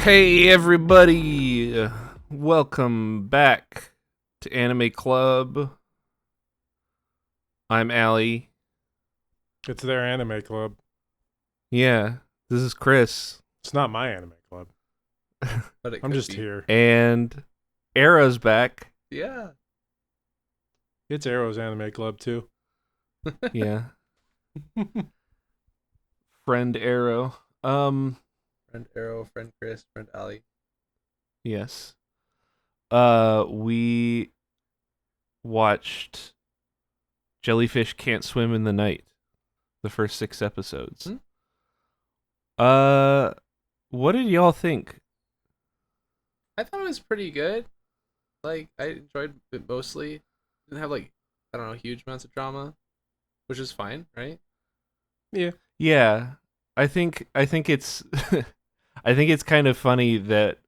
Hey everybody, welcome back to Anime Club. I'm Allie. It's their anime club. Yeah, this is Chris. It's not my anime club. But it I'm could just be. here. And Ara's back. Yeah. It's Arrow's anime club too. Yeah, friend Arrow. Friend Arrow, friend Chris, friend Allie. Yes. We watched Jellyfish Can't Swim in the Night, the first 6 episodes. What did y'all think? I thought it was pretty good. Like, I enjoyed it mostly. Didn't have, like, I don't know, huge amounts of drama, which is fine, right? Yeah. Yeah, I think it's I think it's kind of funny that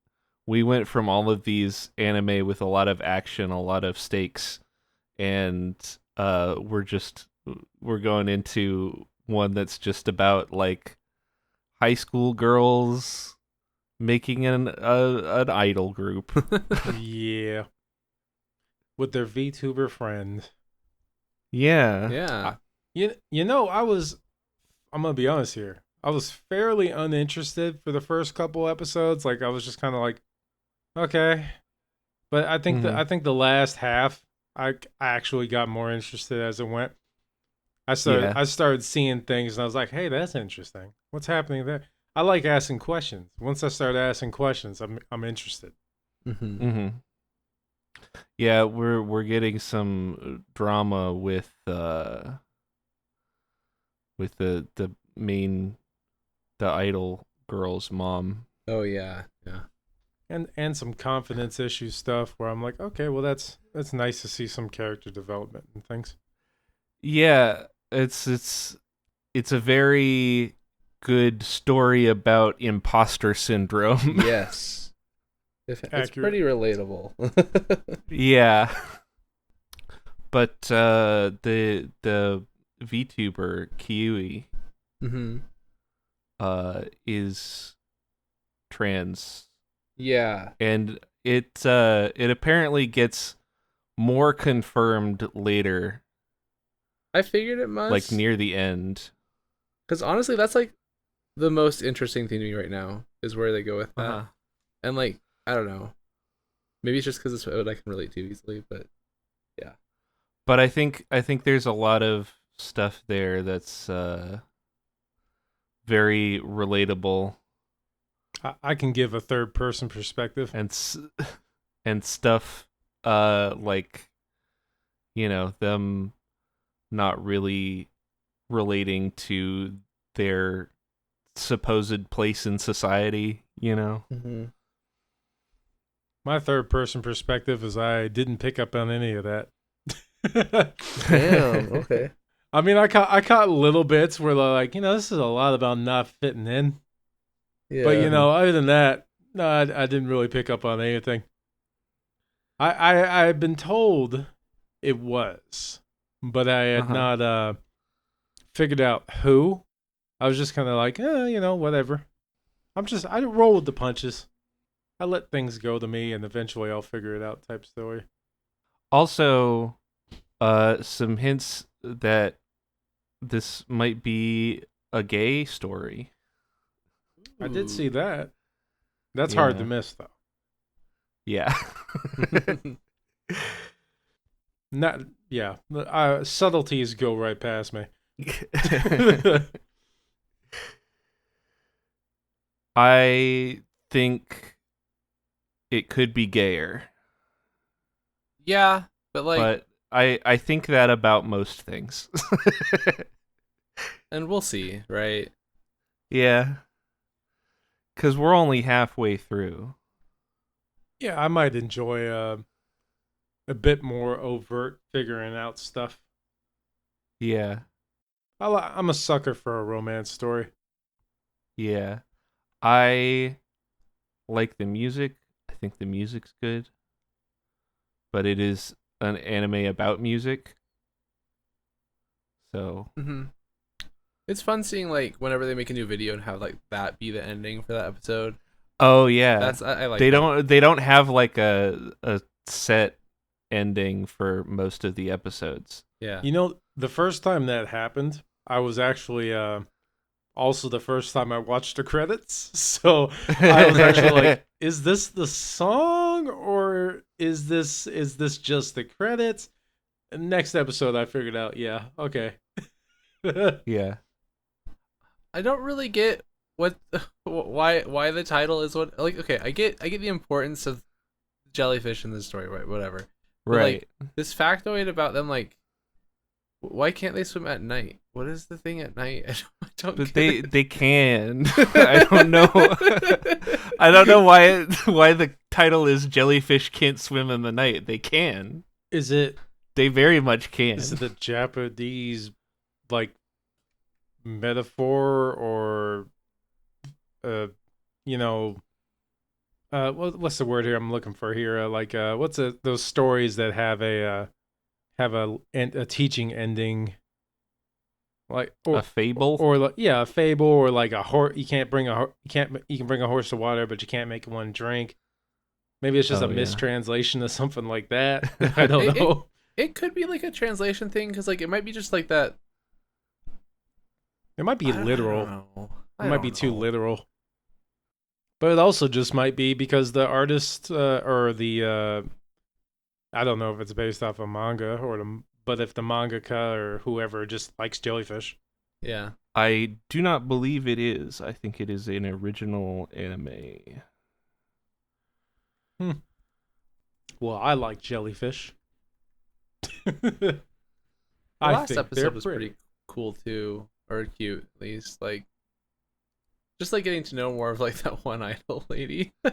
we went from all of these anime with a lot of action, a lot of stakes, and we're going into one that's just about like high school girls making an idol group. Yeah. With their VTuber friend. Yeah. Yeah. You know, I'm gonna be honest here. I was fairly uninterested for the first couple episodes. Like I was just kinda like, okay. But I think Mhm. the last half I actually got more interested as it went. Yeah. I started seeing things and I was like, hey, that's interesting. What's happening there? I like asking questions. Once I started asking questions, I'm interested. Mm-hmm. Mhm. Yeah, we're getting some drama with the main the idol girl's mom. Oh, yeah. Yeah. And some confidence issue stuff where I'm like, okay, well that's nice to see some character development and things. Yeah, it's a very good story about imposter syndrome. Yes. It's Accurate. pretty relatable. Yeah. But the VTuber Kiwi Mm-hmm. is trans, Yeah. and it apparently gets more confirmed later, I figured it like must. near the end. Because honestly, that's, like, the most interesting thing to me right now, is where they go with that. Uh-huh. And, like, I don't know. Maybe it's just because it's what I can relate to easily, but yeah. But I think there's a lot of stuff there that's very relatable I can give a third person perspective. and and stuff like them not really relating to their supposed place in society. Mm-hmm. My third person perspective is I didn't pick up on any of that. Damn. Okay. I mean, I caught little bits where they're like, this is a lot about not fitting in. But Yeah. other than that, no, I didn't really pick up on anything. I've been told it was, but I had Uh-huh. not figured out who. I was just kind of like, whatever. I roll with the punches. I let things go to me, and eventually I'll figure it out. Type story. Also, some hints that this might be a gay story. I did see Ooh. that. That's hard to Yeah. miss, though. Yeah. Not, yeah. Subtleties go right past me. I think it could be gayer, Yeah, but like, but I think that about most things. and we'll see, right? Yeah, because we're only halfway through. Yeah, I might enjoy a bit more overt figuring out stuff. Yeah, I'm a sucker for a romance story. yeah. I like the music. I think the music's good, but it is an anime about music. So, Mm-hmm. It's fun seeing, like, whenever they make a new video and have, like, that be the ending for that episode. Oh yeah. That's I like They that. don't have like a set ending for most of the episodes. Yeah. You know, the first time that happened, I was actually also the first time I watched the credits. So I was actually like, is this the song or is this just the credits? And next episode I figured out, yeah, okay. Yeah. I don't really get what why the title is what like okay, I get the importance of jellyfish in this story, right? Whatever. But Right. like this factoid about them like why can't they swim at night? What is the thing at night? I don't But get it. they can. I don't know. I don't know why the title is Jellyfish Can't Swim in the Night. They can. Is it They very much can. is it the Japanese like metaphor or you know what's the word here I'm looking for here what's those stories that have a teaching ending like A fable? or like yeah a fable or like a horse you can't bring you can bring a horse to water but you can't make one drink. Maybe it's just Oh, a yeah. mistranslation of something like that. I don't It- know. It could be like a translation thing because like it might be just like that. It might be literal. I don't know. It might be too literal. But it also just might be because the artist or the I don't know if it's based off a manga but if the mangaka or whoever just likes jellyfish. Yeah. I do not believe it is. I think it is an original anime. Well, I like jellyfish. The I last think episode they're was pretty cool too, or cute at least. Like, just like getting to know more of like that one idol lady. Oh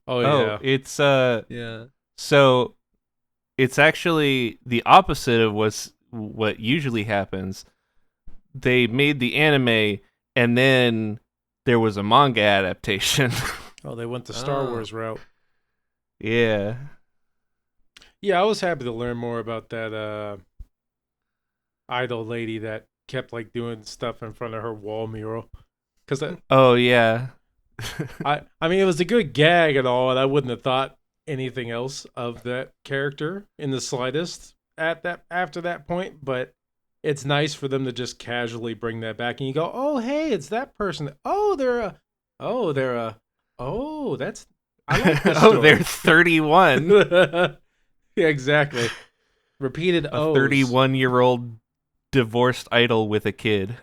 Oh, yeah. it's Yeah. so it's actually the opposite of what usually happens. They made the anime and then there was a manga adaptation. Oh, they went the Star Oh. Wars route. Yeah. Yeah, I was happy to learn more about that idol lady that kept like doing stuff in front of her wall mural. Cuz Oh yeah. I mean it was a good gag and all and I wouldn't have thought anything else of that character in the slightest after that point, but it's nice for them to just casually bring that back and you go, "Oh, hey, it's that person. Oh, that's I like this Oh, story." they're 31. Yeah, exactly. Repeated A O's. 31-year-old divorced idol with a kid.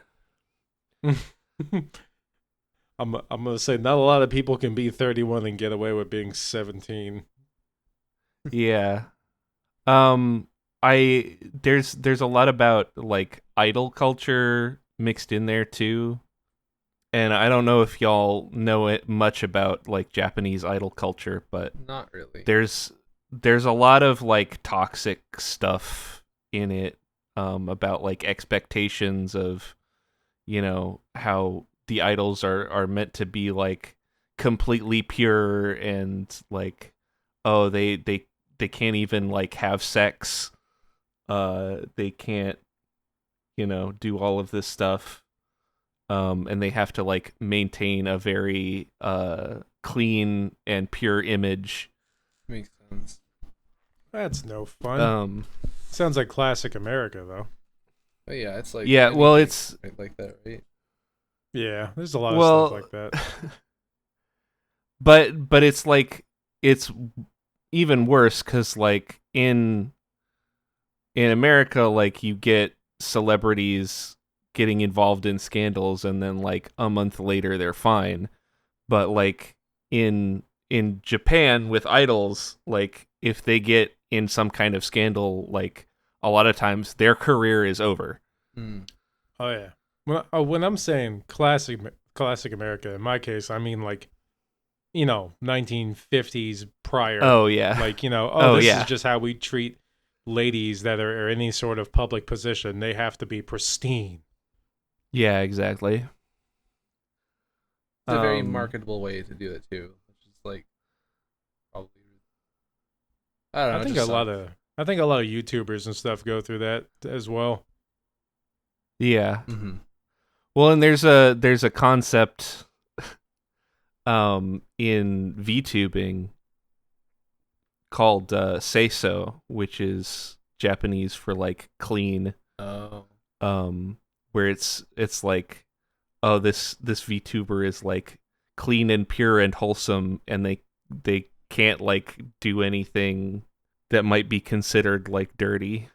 I'm gonna say not a lot of people can be 31 and get away with being 17. Yeah. There's a lot about like idol culture mixed in there too. And I don't know if y'all know it much about like Japanese idol culture, but Not really. there's a lot of like toxic stuff in it about like expectations of how the idols are meant to be like completely pure and like they can't even like have sex, they can't do all of this stuff, and they have to like maintain a very clean and pure image. Makes sense. That's no fun. Sounds like classic America though. But yeah, it's like Yeah, well, anything it's right like that, right? Yeah, there's a lot of stuff like that. but it's like it's even worse because like in America, like you get celebrities getting involved in scandals and then like a month later they're fine, but like in Japan with idols, like if they get in some kind of scandal, like a lot of times their career is over. Hmm. Oh yeah. When I'm saying classic America, in my case, I mean like 1950s prior. Oh yeah. Like, Oh, this yeah. is just how we treat ladies that are in any sort of public position. They have to be pristine. Yeah, exactly. It's a very Um, marketable way to do it too. Which is like probably I don't know. I think a lot of YouTubers and stuff go through that as well. Yeah. Mm-hmm. Well, and there's a concept in VTubing called Say So, which is Japanese for like clean. Oh. Where it's like, oh, this VTuber is like clean and pure and wholesome, and they can't like do anything that might be considered like dirty.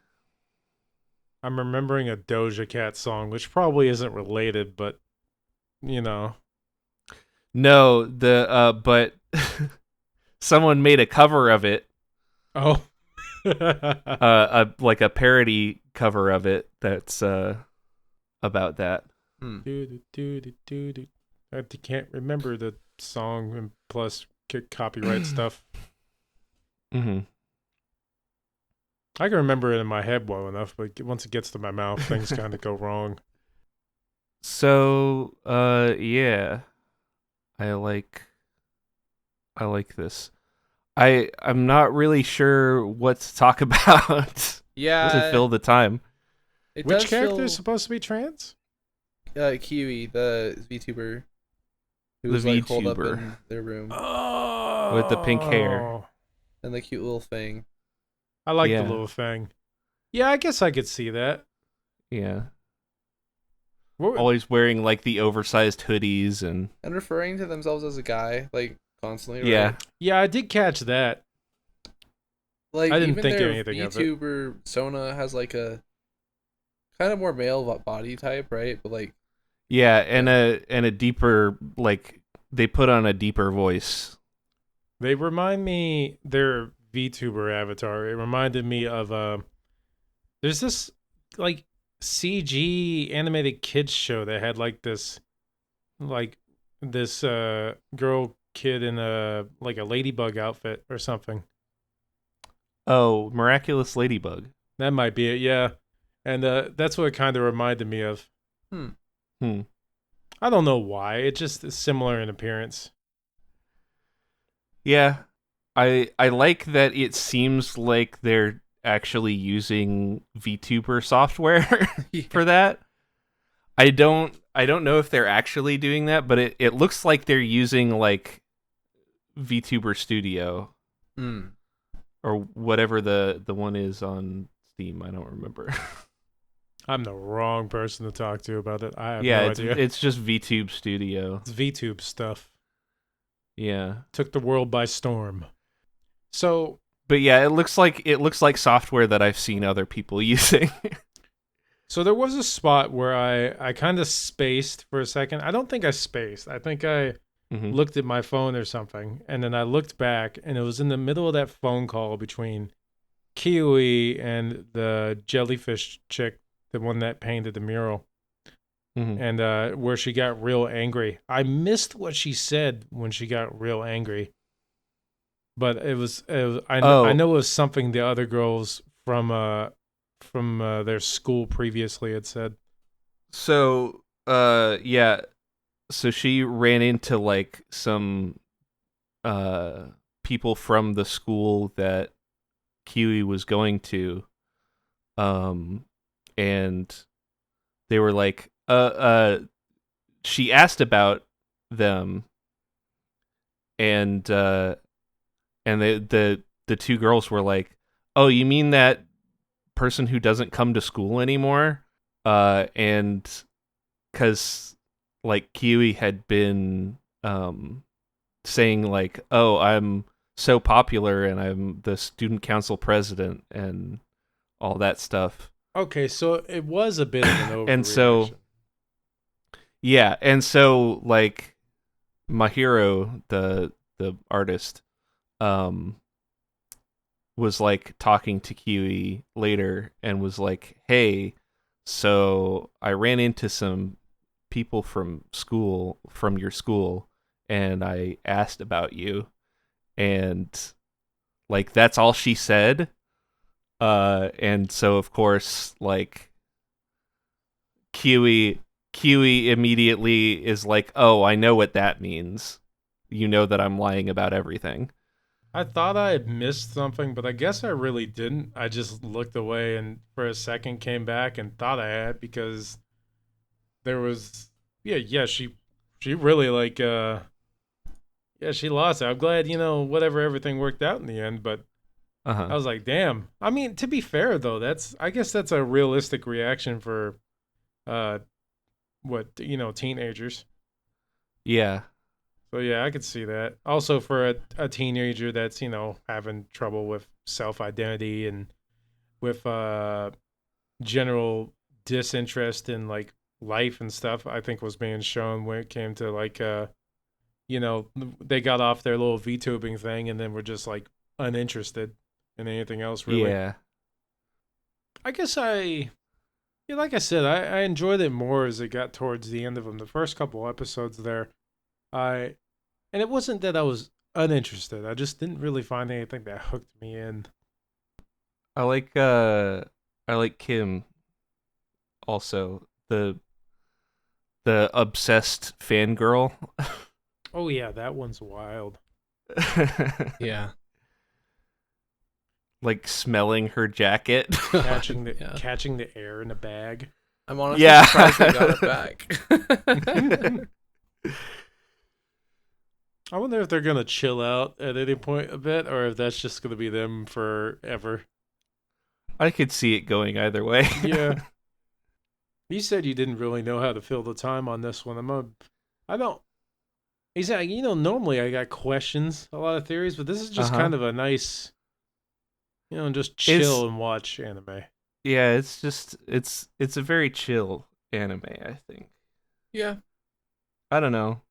I'm remembering a Doja Cat song, which probably isn't related, but you know. No, but someone made a cover of it, Oh. like a parody cover of it that's about that. Hmm. I can't remember the song, and plus copyright stuff. Mm-hmm. I can remember it in my head well enough, but once it gets to my mouth, things kind of go wrong. So, yeah, I like this. I'm not really sure what to talk about to Yeah, fill the time. it Which does character feel is supposed to be trans? Kiwi, the VTuber, who The was like holed up VTuber. in their room, Oh, With the pink hair. and the cute little thing. I like the Yeah. little thing. Yeah, I guess I could see that. Yeah. What, Always wearing like the oversized hoodies and And referring to themselves as a guy, like constantly, yeah. right? yeah, I did catch that. Like I didn't even think their anything of it. VTuber Sona has like a kind of more male body type, right? But like Yeah, and a deeper, like they put on a deeper voice. They remind me, their VTuber avatar, it reminded me of there's this like CG animated kids show that had like this girl kid in a like a ladybug outfit or something. Oh, Miraculous Ladybug. That might be it, yeah. And that's what it kind of reminded me of. Hmm. I don't know why. It just is similar in appearance. Yeah. I like that it seems like they're actually using VTuber software for that. I don't know if they're actually doing that, but it looks like they're using like VTuber Studio or whatever the one is on Steam. I don't remember. I'm the wrong person to talk to about it. I have Yeah, no idea. it's just VTube Studio. It's VTube stuff. Yeah. Took the world by storm. So, But yeah, it looks like software that I've seen other people using. so there was a spot where I kind of spaced for a second. I don't think I spaced. I think I Mhm. looked at my phone or something, and then I looked back, and it was in the middle of that phone call between Kiwi and the Jellyfish chick, the one that painted the mural, Mhm. and where she got real angry. I missed what she said when she got real angry, but I know it was something the other girls from their school previously had said. So, yeah. So she ran into like some people from the school that Kiwi was going to, and they were like, she asked about them, and the two girls were like, "Oh, you mean that person who doesn't come to school anymore?" And because like Kiwi had been saying like, "Oh, I'm so popular and I'm the student council president and all that stuff." Okay, so it was a bit of an overreaction. And so yeah, and so like Mahiro, the artist, was like talking to Kiwi later and was like, "Hey, so I ran into some people from your school, and I asked about you." And like that's all she said. And so of course, like Kiwi immediately is like, "Oh, I know what that means. You know that I'm lying about everything." I thought I had missed something, but I guess I really didn't. I just looked away and for a second came back and thought I had, because there was she really like Yeah, she lost it. I'm glad, whatever, everything worked out in the end, but I Uh-huh. was like, damn. I mean, to be fair though, I guess that's a realistic reaction for uh teenagers. Yeah. So yeah, I could see that. Also for a teenager that's, having trouble with self-identity and with general disinterest in like life and stuff, I think was being shown when it came to like you know, they got off their little VTubing thing and then were just like uninterested in anything else really. Yeah. I guess yeah, like I said, I enjoyed it more as it got towards the end of them. The first couple episodes there, I and it wasn't that I was uninterested. I just didn't really find anything that hooked me in. I like Kim also. The obsessed fangirl. Oh yeah, that one's wild. Yeah. Like smelling her jacket. Catching the Yeah. catching the air in a bag. I'm honestly Yeah. surprised they got it back. I wonder if they're gonna chill out at any point a bit, or if that's just gonna be them forever. I could see it going either way. Yeah. You said you didn't really know how to fill the time on this one. I don't. Exactly. Normally I got questions, a lot of theories, but this is just Uh-huh. kind of a nice, just It's chill and watch anime. yeah, it's just it's a very chill anime, I think. Yeah. I don't know.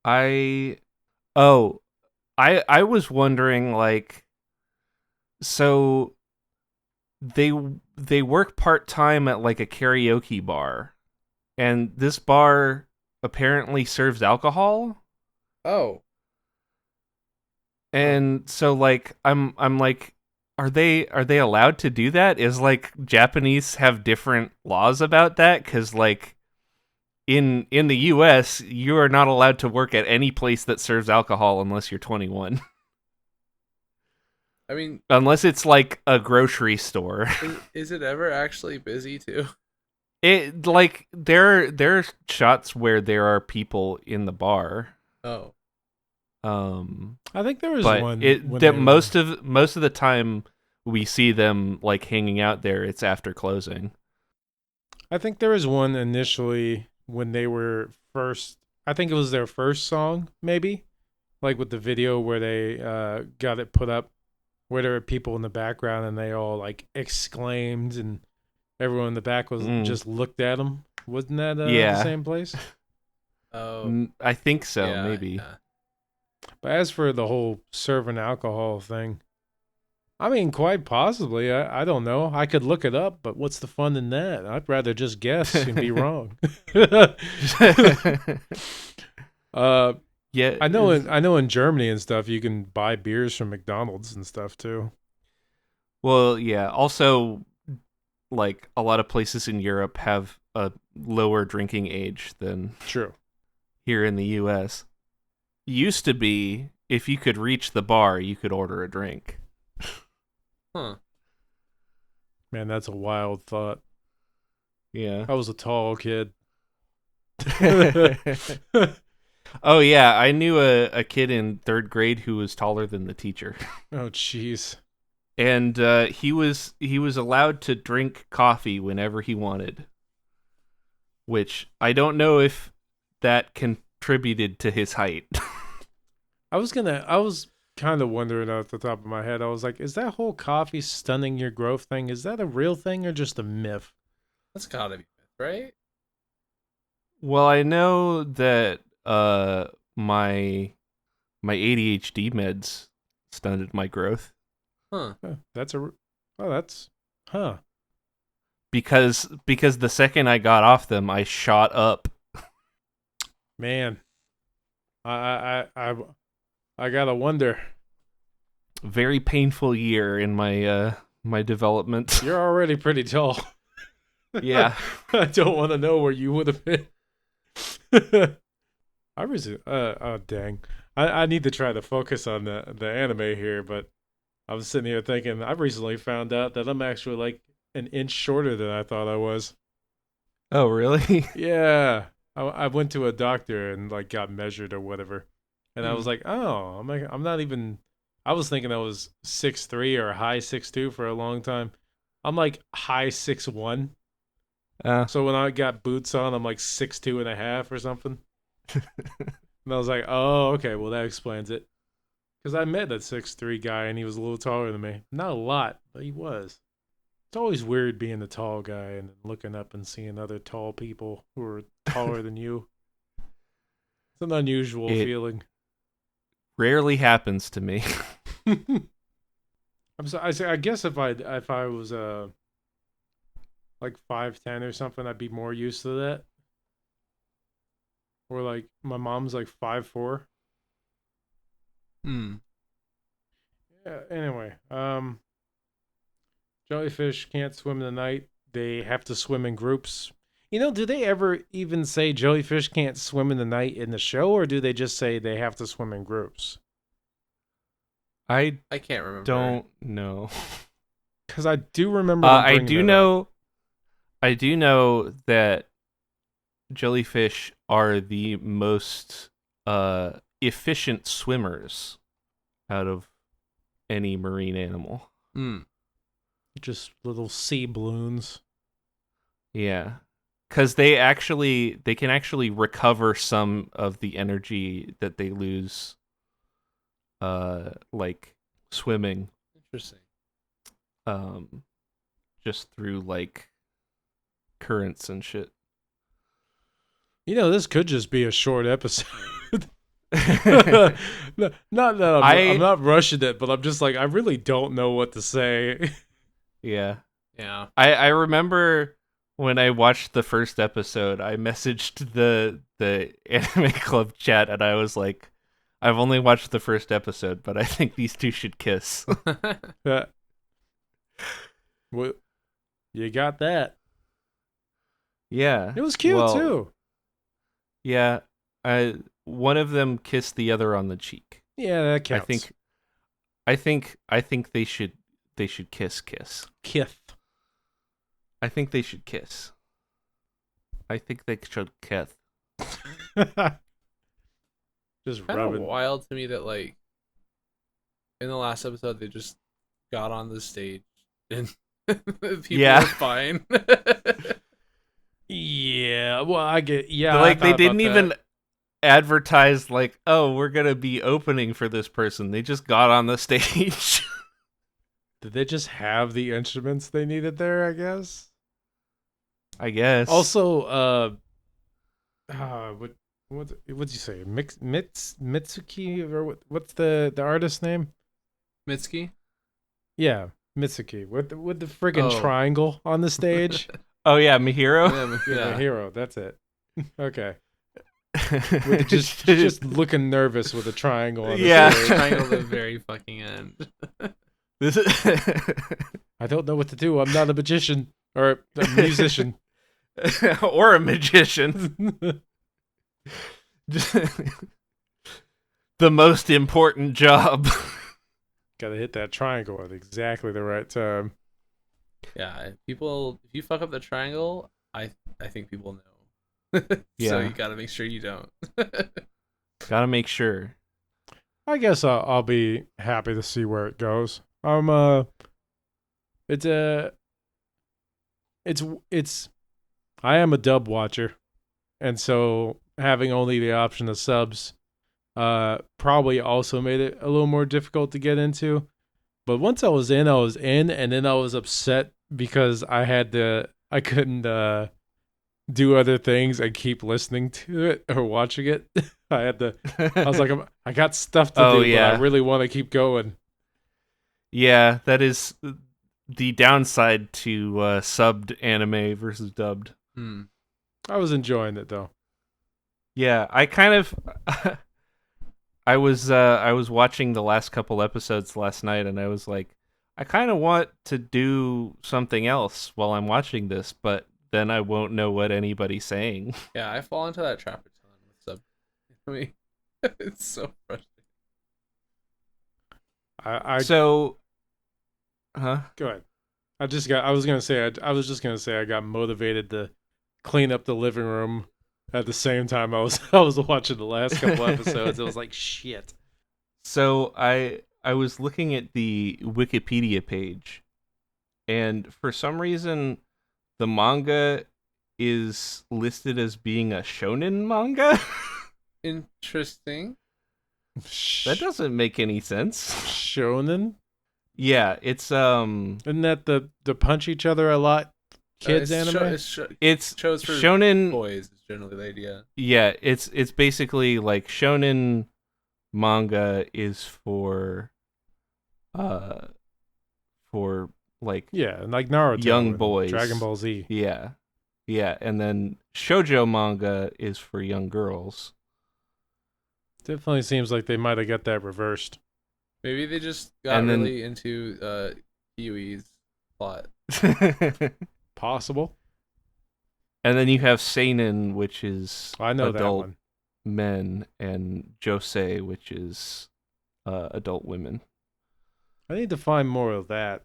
I oh, I was wondering like so they they work part-time at like a karaoke bar and this bar apparently serves alcohol. Oh. And so like I'm like are they allowed to do that? Is like Japanese have different laws about that cuz like in the US you are not allowed to work at any place that serves alcohol unless you're 21. I mean, Unless it's like a grocery store. is it ever actually busy too? It like there are shots where there are people in the bar. Oh. I think there was But one it when that they were. most of the time we see them like hanging out there it's after closing. I think there was one initially when they were first. I think it was their first song, maybe, like with the video where they got it put up, where there were people in the background and they all like exclaimed, and everyone in the back was Mm, just looked at them. Wasn't that the yeah. same place? Oh. I think so, Yeah. maybe. Yeah. But as for the whole serving alcohol thing, I mean, quite possibly. I don't know. I could look it up, but what's the fun in that? I'd rather just guess and be wrong. uh, Yeah. I know in Germany and stuff, you can buy beers from McDonald's and stuff too. Well, yeah. Also, like a lot of places in Europe have a lower drinking age than True. here in the US. Used to be if you could reach the bar, you could order a drink. Huh. Man, that's a wild thought. Yeah. I was a tall kid. Oh yeah, I knew a kid in 3rd grade who was taller than the teacher. Oh, jeez. And he was allowed to drink coffee whenever he wanted, which I don't know if that contributed to his height. I was kind of wondering off the top of my head. I was like, is that whole coffee stunning your growth thing? Is that a real thing or just a myth? That's gotta be right. Well, I know that my ADHD meds stunted my growth Huh. Huh, that's huh. because the second I got off them, I shot up. Man, I gotta wonder. Very painful year in my development. You're already pretty tall. Yeah. I don't want to know where you would have been. I was oh dang. I need to try to focus on the anime here, but I was sitting here thinking I recently found out that I'm actually like an inch shorter than I thought I was. Oh, really? Yeah. I went to a doctor and like got measured or whatever. And I was like, oh, I'm not even. I was thinking I was 6'3" or high 6'2" for a long time. I'm like high 6'1". So when I got boots on, I'm like 6'2.5" or something. And I was like, oh, okay, well that explains it. Because I met that 6'3" guy and he was a little taller than me. Not a lot, but he was. It's always weird being the tall guy and looking up and seeing other tall people who are taller than you. It's an unusual feeling. Rarely happens to me. I guess if I was like 5'10" or something, I'd be more used to that. Or like my mom's like 5'4". Yeah, anyway, jellyfish can't swim in the night. They have to swim in groups. Do they ever even say jellyfish can't swim in the night in the show, or do they just say they have to swim in groups? I can't remember. Don't know. Because I do remember. I do know that jellyfish are the most efficient swimmers out of any marine animal. Just little sea balloons. Yeah. Because they can actually recover some of the energy that they lose like swimming. Interesting. Just through like currents and shit. This could just be a short episode. Not that I'm not rushing it, but I'm just like, I really don't know what to say. Yeah. Yeah. I remember when I watched the first episode, I messaged the anime club chat and I was like, I've only watched the first episode, but I think these two should kiss. Yeah. Well, you got that. Yeah. It was cute too. Yeah. One of them kissed the other on the cheek. Yeah, that counts. I think they should kiss. Kith. I think they should kiss. I think they should kiss. Just kind rub of it. Wild to me that like in the last episode they just got on the stage and people were fine. Yeah, well, I get. Yeah, like they didn't even advertise like, oh, we're gonna be opening for this person. They just got on the stage. Did they just have the instruments they needed there? I guess. Also, what'd you say? Mitsuki, or what's the artist's name? Mitsuki. Yeah, Mitsuki with the friggin' triangle on the stage. Oh yeah, Mihiro. Yeah, Mihiro. That's it. Okay. With just looking nervous with a triangle on the stage. Triangle at the very fucking end. I don't know what to do. I'm not a magician or a musician or a magician. The most important job. Gotta hit that triangle at exactly the right time. Yeah, people. If you fuck up the triangle, I think people know. So you gotta make sure you don't. Gotta make sure. I guess I'll be happy to see where it goes. It's I am a dub watcher, and so having only the option of subs probably also made it a little more difficult to get into. But once I was in, and then I was upset because I couldn't do other things and keep listening to it or watching it. I was like, I got stuff to do, but I really want to keep going. Yeah, that is the downside to subbed anime versus dubbed. I was enjoying it though. Yeah, I kind of I was watching the last couple episodes last night and I was like, I kind of want to do something else while I'm watching this, but then I won't know what anybody's saying. Yeah, I fall into that trap a ton with sub. I mean, it's so frustrating. Go ahead. I was just gonna say I got motivated to clean up the living room At the same time, I was watching the last couple episodes. It was like shit. So I was looking at the Wikipedia page, and for some reason, the manga is listed as being a shonen manga. Interesting. That doesn't make any sense. Shonen. Yeah, it's Isn't that the punch each other a lot kids anime? it's shows for shonen. boys is generally the idea. Yeah, it's basically like shonen manga is for like Yeah, like Naruto, young and boys. Dragon Ball Z. Yeah. Yeah, and then shoujo manga is for young girls. Definitely seems like they might have got that reversed. Maybe they just got And then- really into Kiwi's plot. Possible. And then you have seinen, which is I know that adult one. men, and josei, which is adult women. I need to find more of that.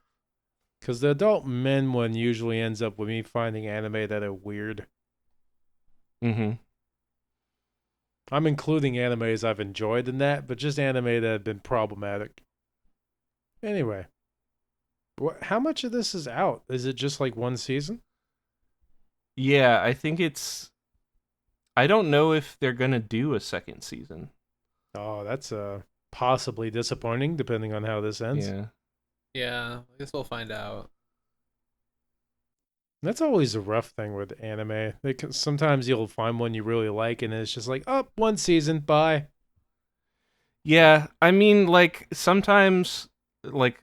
Because the adult men one usually ends up with me finding anime that are weird. Mm-hmm. I'm including animes I've enjoyed in that, but just anime that have been problematic. Anyway, how much of this is out? Is it just like one season? Yeah, I think it's. I don't know if they're gonna do a second season. Oh, that's possibly disappointing, depending on how this ends. Yeah. Yeah, I guess we'll find out. That's always a rough thing with anime. Sometimes you'll find one you really like, and it's just like, oh, one season, bye. Yeah, I mean, like sometimes, like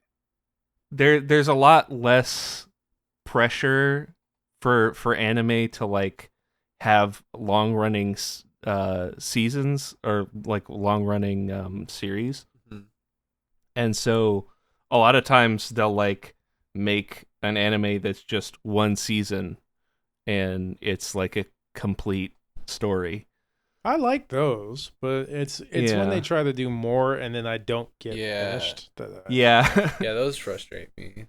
there's a lot less pressure for anime to like have long running seasons or like long running series, Mhm. and so a lot of times they'll like make an anime that's just one season, and it's like a complete story. I like those, but it's when Yeah. they try to do more, and then I don't get Yeah. finished. Yeah. Yeah, those frustrate me.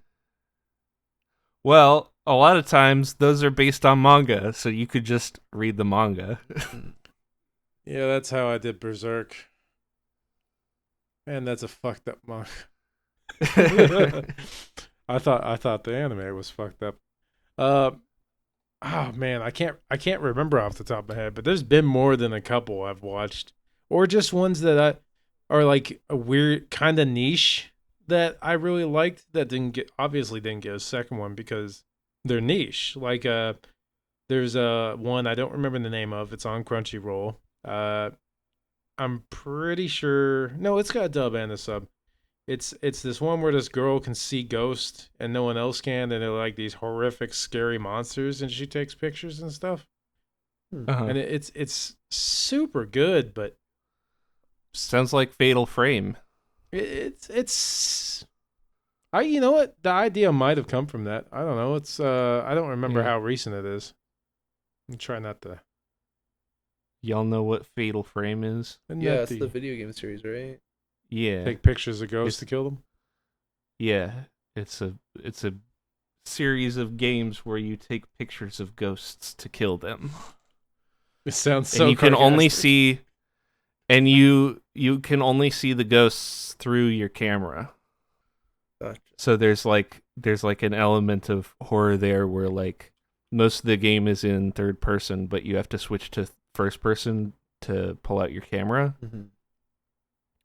Well, a lot of times those are based on manga, so you could just read the manga. Yeah, that's how I did Berserk. Man, that's a fucked up manga. I thought the anime was fucked up. Oh man, I can't remember off the top of my head, but there's been more than a couple I've watched, or just ones that are like a weird kind of niche that I really liked that obviously didn't get a second one because they're niche. Like there's one I don't remember the name of. It's on Crunchyroll. I'm pretty sure. No, it's got a dub and a sub. It's this one where this girl can see ghosts and no one else can, and they're like these horrific, scary monsters, and she takes pictures and stuff. Uh-huh. And it's super good, but Sounds like Fatal Frame. it's you know what, the idea might have come from that. I don't know. It's I don't remember Yeah. how recent it is. I'm trying not to. Y'all know what Fatal Frame is? Isn't Yeah, that it's the video game series, right? Yeah. take pictures of ghosts It's- to kill them. Yeah. It's a series of games where you take pictures of ghosts to kill them. It sounds so. And you can only sarcastic. see you can only see the ghosts through your camera. Gotcha. So there's like an element of horror there where like most of the game is in third person, but you have to switch to first person to pull out your camera. Mm-hmm.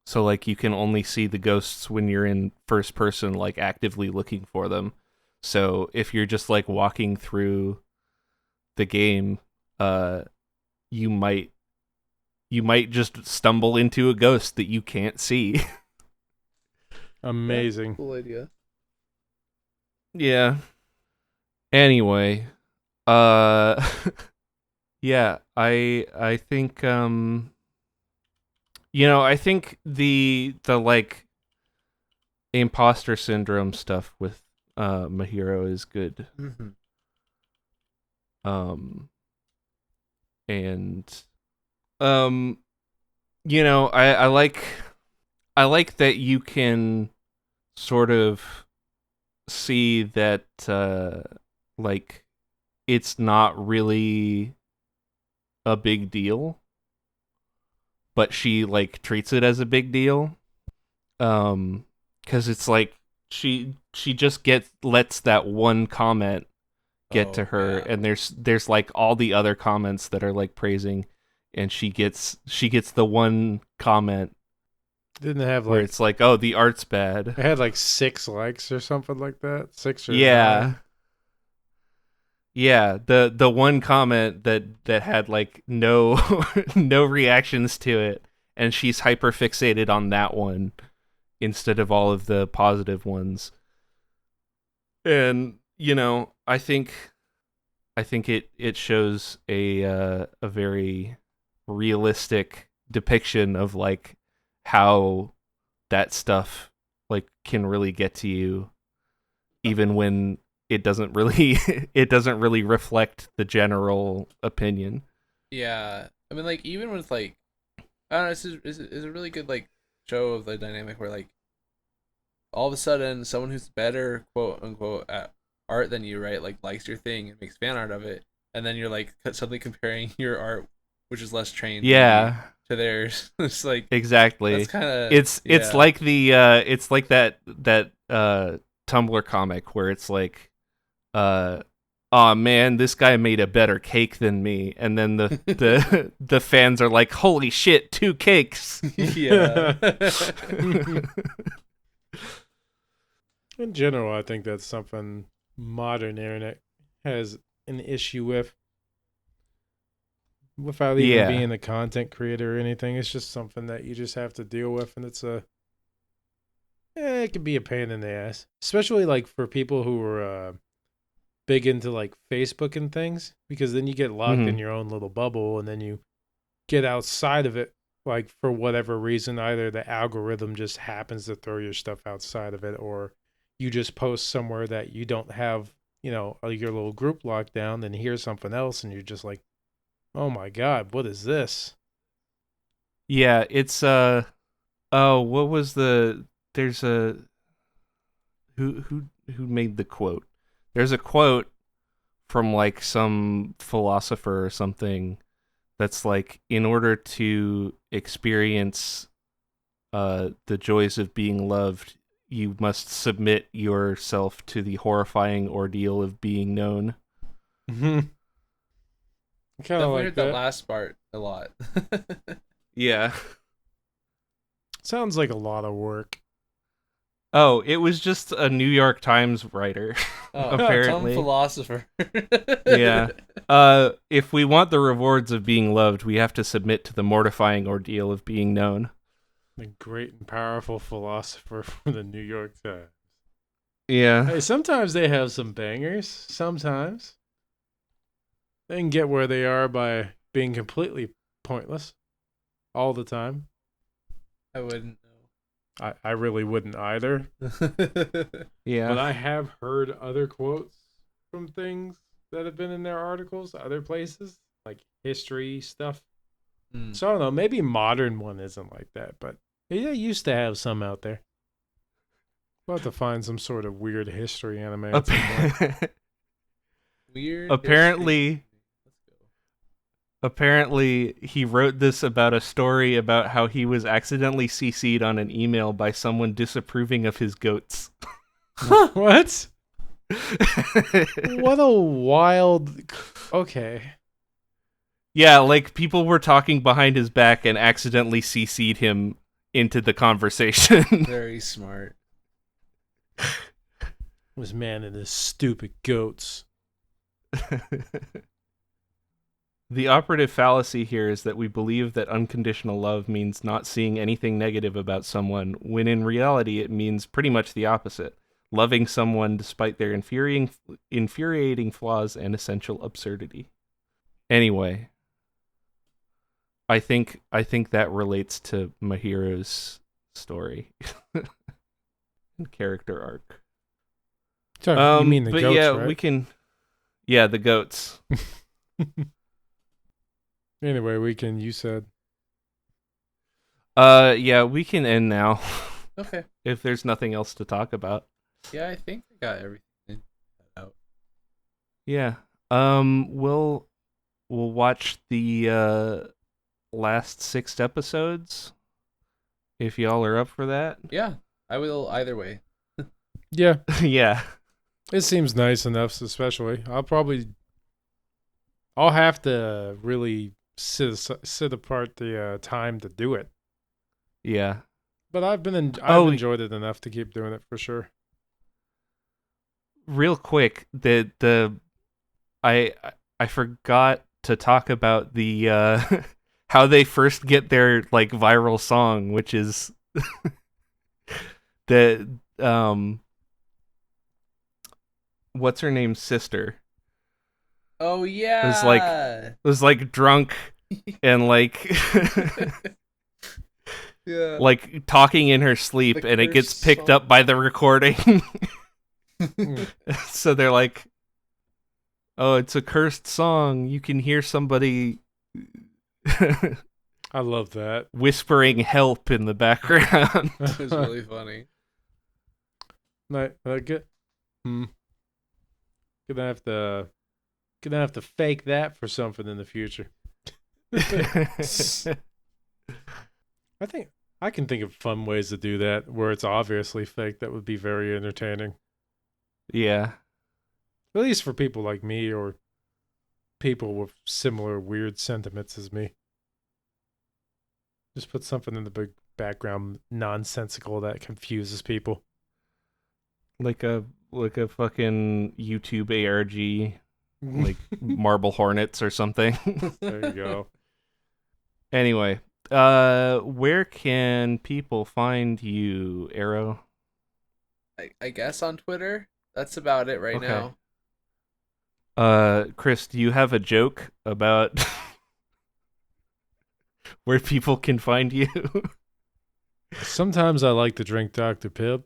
So like you can only see the ghosts when you're in first person, like actively looking for them. So if you're just like walking through the game, you might just stumble into a ghost that you can't see. Amazing. Cool idea. Yeah. Anyway, yeah, I think I think the like imposter syndrome stuff with Mahiro is good. Mm-hmm. And I like that you can sort of see that like it's not really a big deal, but she like treats it as a big deal. Because it's like she just lets that one comment get to her, yeah. and there's like all the other comments that are like praising, and she gets the one comment Didn't it have where like it's like, oh, the art's bad. it had like 6 likes or something like that? 6 or Yeah. 9. Yeah, the one comment that had like no no reactions to it, and she's hyper fixated on that one instead of all of the positive ones. And I think it shows a very realistic depiction of like how that stuff like can really get to you, even when it doesn't really it doesn't really reflect the general opinion. Yeah, I mean, like even with like, I don't know, it's a really good like show of the dynamic where like all of a sudden someone who's better quote unquote at art than you, right, like likes your thing and makes fan art of it, and then you're like suddenly comparing your art, which is less trained maybe, Yeah, to theirs. It's like exactly. that's kind of It's yeah. like the it's like that Tumblr comic where it's like oh man, this guy made a better cake than me, and then the fans are like, holy shit, 2 cakes. Yeah. In general, I think that's something modern internet has an issue with, without even Yeah. being a content creator or anything. It's just something that you just have to deal with, and it can be a pain in the ass, especially like for people who are big into like Facebook and things, because then you get locked in Mhm. your own little bubble, and then you get outside of it, like for whatever reason, either the algorithm just happens to throw your stuff outside of it, or you just post somewhere that you don't have, your little group locked down, then hear something else, and you're just like, oh my god, what is this? Yeah, it's oh, what was there's a who made the quote? There's a quote from like some philosopher or something that's like, in order to experience the joys of being loved, you must submit yourself to the horrifying ordeal of being known. Mm-hmm. Kind of Definitely like heard that that. last part a lot. Yeah. Sounds like a lot of work. Oh, it was just a New York Times writer, Oh, some apparently. philosopher. Yeah. If we want the rewards of being loved, we have to submit to the mortifying ordeal of being known. The great and powerful philosopher from the New York Times. Yeah. Hey, sometimes they have some bangers. Sometimes they can get where they are by being completely pointless all the time. I wouldn't I really wouldn't either. know. But Yeah. I have heard other quotes from things that have been in their articles, other places, like history stuff. Mm. So I don't know. Maybe modern one isn't like that, but yeah, used to have some out there. We'll have to find some sort of weird history anime at some point. Weird history. apparently Let's go. apparently he wrote this about a story about how he was accidentally CC'd on an email by someone disapproving of his goats. What? What a wild. Okay. Yeah, like people were talking behind his back and accidentally CC'd him into the conversation. Very smart. This man and his stupid goats. The operative fallacy here is that we believe that unconditional love means not seeing anything negative about someone, when in reality it means pretty much the opposite. Loving someone despite their infuriating flaws and essential absurdity. Anyway, I think that relates to Mahiro's story and character arc. Sorry, you mean the But goats, yeah, right? we can. Yeah, the goats. Anyway, you said. Yeah, we can end now Okay. if there's nothing else to talk about. Yeah, I think I got everything out. Yeah. We'll we'll watch the last 6 episodes if y'all are up for that. Yeah, I will either way. Yeah, Yeah. it seems nice enough. Especially, I'll have to really sit apart the time to do it. Yeah. But I've Oh, enjoyed it enough to keep doing it for sure. real quick, I I forgot to talk about the how they first get their like viral song, which is the what's her name's sister Oh was yeah. like drunk and like Yeah. like talking in her sleep, The and it gets cursed picked song. up by the recording. So they're like, oh, it's a cursed song. You can hear somebody I love that. whispering help in the background. It was really funny. Good. Gonna have to fake that for something in the future. I think I can think of fun ways to do that where it's obviously fake. That would be very entertaining. Yeah. At least for people like me or people with similar weird sentiments as me. Just put something in the big background nonsensical that confuses people. Like a fucking YouTube ARG, like Marble Hornets or something. There you go. Anyway, where can people find you, Arrow? I guess on Twitter. That's about it right Okay. now. Chris, do you have a joke about where people can find you? Sometimes I like to drink Dr. Pibb.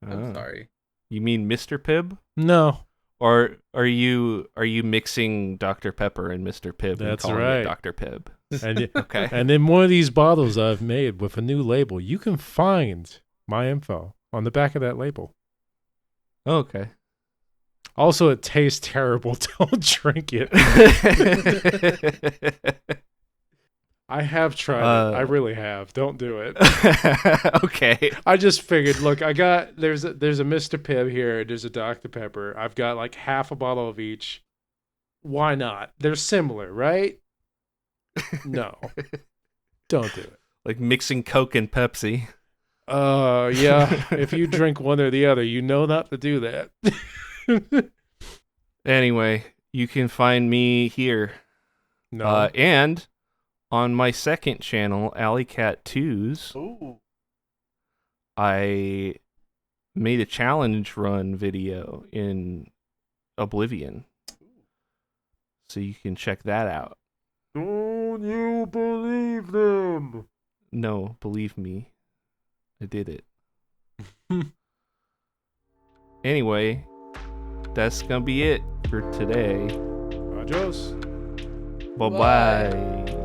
I'm Oh. sorry. You mean Mr. Pibb? No. Or are you mixing Dr. Pepper and Mr. Pibb and That's calling right. it Dr. Pibb? And Okay. and in one of these bottles I've made with a new label, you can find my info on the back of that label. Okay. Also, it tastes terrible. Don't drink it. I have tried it. I really have. Don't do it. Okay. I just figured, look, there's a Mr. Pibb here, there's a Dr. Pepper. I've got like half a bottle of each. Why not? They're similar, right? No. Don't do it. Like mixing Coke and Pepsi. Yeah. If you drink one or the other, you know not to do that. Anyway, you can find me here. No. And on my second channel, AlleeCat 2s, Ooh. I made a challenge run video in Oblivion. So you can check that out. Don't you believe them? No, believe me. I did it. Anyway, that's gonna be it for today. Adios. Bye-bye.